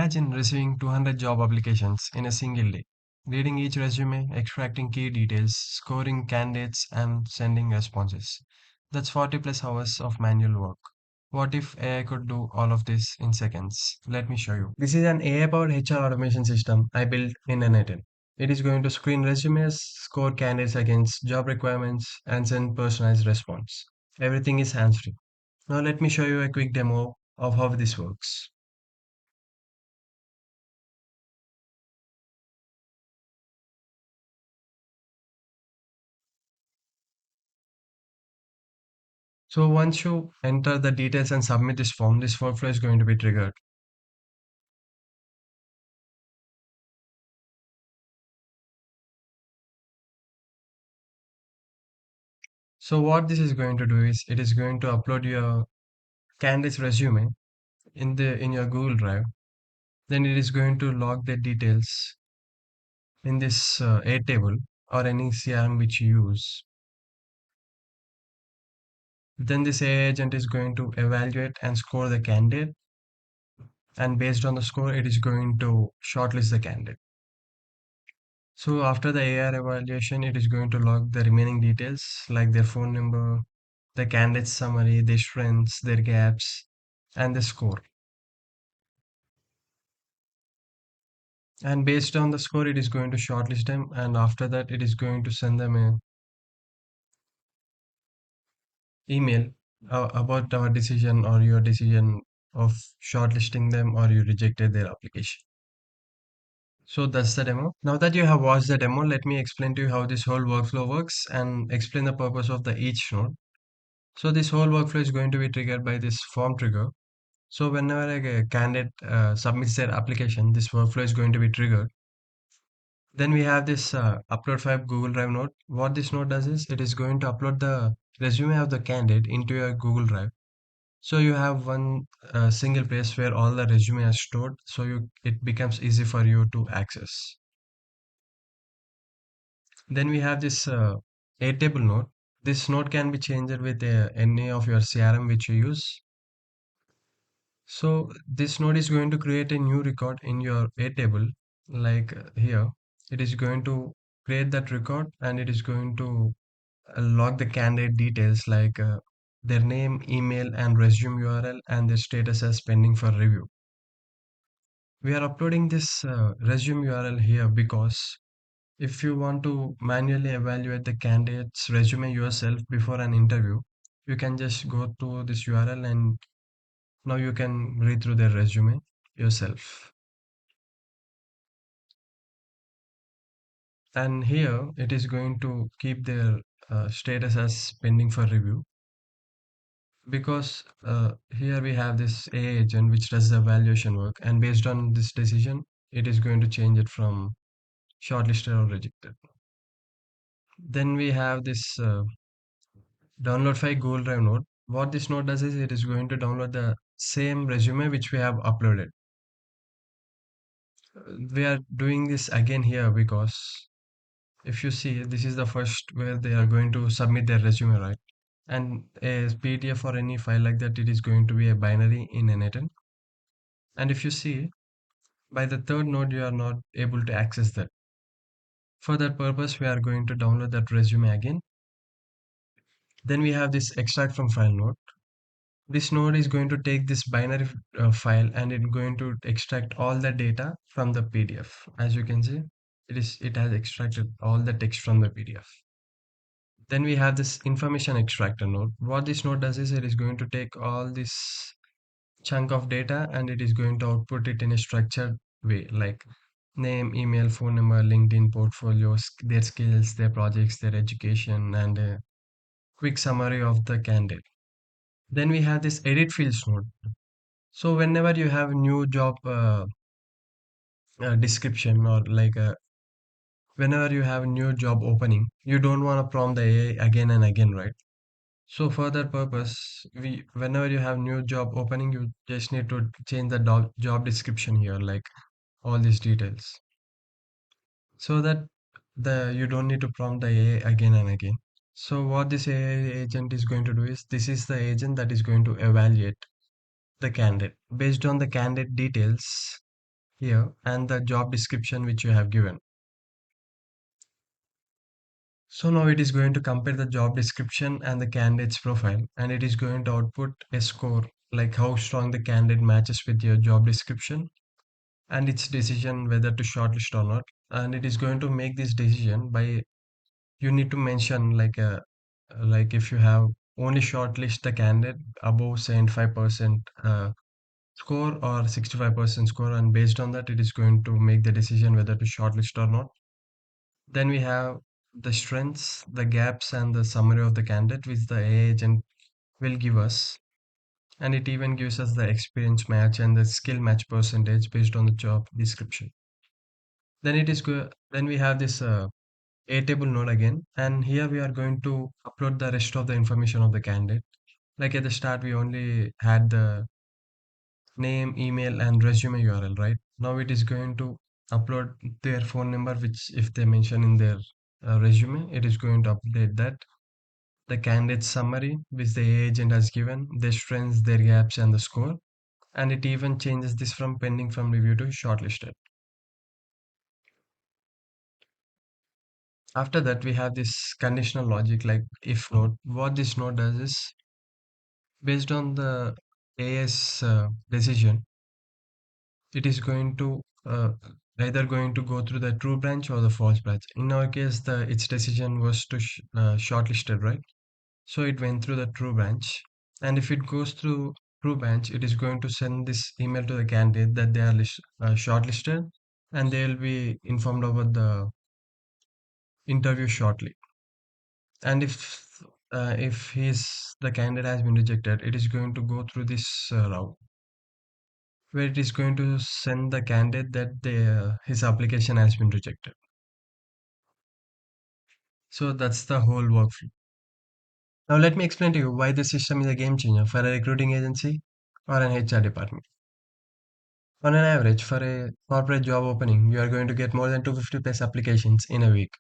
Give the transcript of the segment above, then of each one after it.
Imagine receiving 200 job applications in a single day, reading each resume, extracting key details, scoring candidates, and sending responses. That's 40 plus hours of manual work. What if AI could do all of this in seconds? Let me show you. This is an AI-powered HR automation system I built in N8N. It is going to screen resumes, score candidates against job requirements, and send personalized response. Everything is hands-free. Now let me show you a quick demo of how this works. So once you enter the details and submit this form, this workflow is going to be triggered. So what this is going to do is it is going to upload your candidate's resume in your Google Drive. Then it is going to log the details in this Airtable or any CRM which you use. Then this AI agent is going to evaluate and score the candidate, and based on the score, it is going to shortlist the candidate. So after the AR evaluation, it is going to log the remaining details like their phone number, the candidate's summary, their strengths, their gaps, and the score. And based on the score, it is going to shortlist them, and after that, it is going to send them a email about our decision or your decision of shortlisting them or you rejected their application. So that's the demo. Now that you have watched the demo, let me explain to you how this whole workflow works and explain the purpose of the each node. So this whole workflow is going to be triggered by this form trigger. So whenever a candidate submits their application, this workflow is going to be triggered. Then we have this upload file Google Drive node. What this node does is it is going to upload the resume of the candidate into your Google Drive. So you have one single place where all the resume are stored. So it becomes easy for you to access. Then we have this Airtable node. This node can be changed with any of your CRM which you use. So this node is going to create a new record in your Airtable, like here. It is going to create that record and it is going to log the candidate details like their name, email, and resume URL and their status as pending for review. We are uploading this resume URL here because if you want to manually evaluate the candidate's resume yourself before an interview, you can just go to this URL and now you can read through their resume yourself. And here it is going to keep their status as pending for review because here we have this AI agent which does the evaluation work, and based on this decision, it is going to change it from shortlisted or rejected. Then we have this download file Google Drive node. What this node does is it is going to download the same resume which we have uploaded. We are doing this again here because if you see, this is the first where they are going to submit their resume, right? And a PDF or any file like that, it is going to be a binary in N8N. And if you see, by the third node, you are not able to access that. For that purpose, we are going to download that resume again. Then we have this extract from file node. This node is going to take this binary file and it's going to extract all the data from the PDF. As you can see, it has extracted all the text from the PDF. Then we have this information extractor node. What this node does is it is going to take all this chunk of data and it is going to output it in a structured way like name, email, phone number, LinkedIn, portfolios, their skills, their projects, their education, and a quick summary of the candidate. Then we have this edit fields node. So whenever you have new job description or like whenever you have a new job opening, you don't want to prompt the AI again and again, right? So for that purpose, whenever you have new job opening, you just need to change the job description here, like all these details, so that the you don't need to prompt the AI again and again. So what this AI agent is going to do is this is the agent that is going to evaluate the candidate based on the candidate details. here and the job description which you have given. So now it is going to compare the job description and the candidate's profile, and it is going to output a score like how strong the candidate matches with your job description and its decision whether to shortlist or not. And it is going to make this decision by you need to mention like if you have only shortlist the candidate above 75% score or 65% score, and based on that it is going to make the decision whether to shortlist or not. Then we have the strengths, the gaps, and the summary of the candidate which the AI agent will give us, and it even gives us the experience match and the skill match percentage based on the job description. Then we have this Airtable node again, and here we are going to upload the rest of the information of the candidate. Like at the start, we only had the name, email, and resume URL, right? Now it is going to upload their phone number, which if they mention in their resume, it is going to update that. The candidate summary, which the AI agent has given, their strengths, their gaps, and the score. And it even changes this from pending from review to shortlisted. After that, we have this conditional logic like if node. What this node does is based on the AS decision, it is going to either going to go through the true branch or the false branch. In our case, the its decision was to shortlisted, right? So it went through the true branch, and if it goes through true branch, it is going to send this email to the candidate that they are shortlisted, and they will be informed about the interview shortly. And if his the candidate has been rejected, it is going to go through this route where it is going to send the candidate that his application has been rejected. So that's the whole workflow. Now let me explain to you why this system is a game changer for a recruiting agency or an HR department. On an average, for a corporate job opening, you are going to get more than 250 plus applications in a week.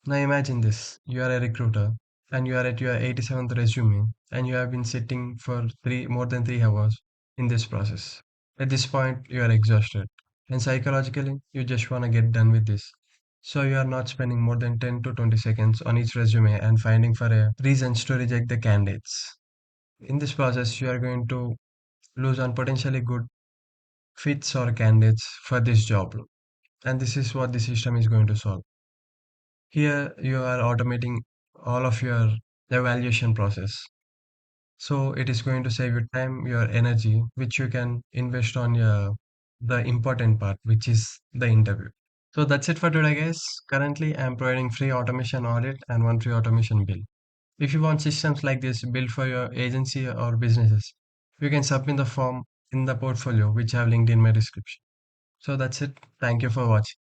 Now imagine this. You are a recruiter and you are at your 87th resume and you have been sitting for more than 3 hours in this process. At this point, you are exhausted and psychologically, you just want to get done with this. So you are not spending more than 10 to 20 seconds on each resume and finding for a reasons to reject the candidates. In this process, you are going to lose on potentially good fits or candidates for this job role. And this is what the system is going to solve. Here you are automating all of your evaluation process. So it is going to save your time, your energy, which you can invest on your the important part, which is the interview. So that's it for today, guys. Currently, I'm providing free automation audit and one free automation bill. If you want systems like this built for your agency or businesses, you can submit the form in the portfolio, which I have linked in my description. So that's it. Thank you for watching.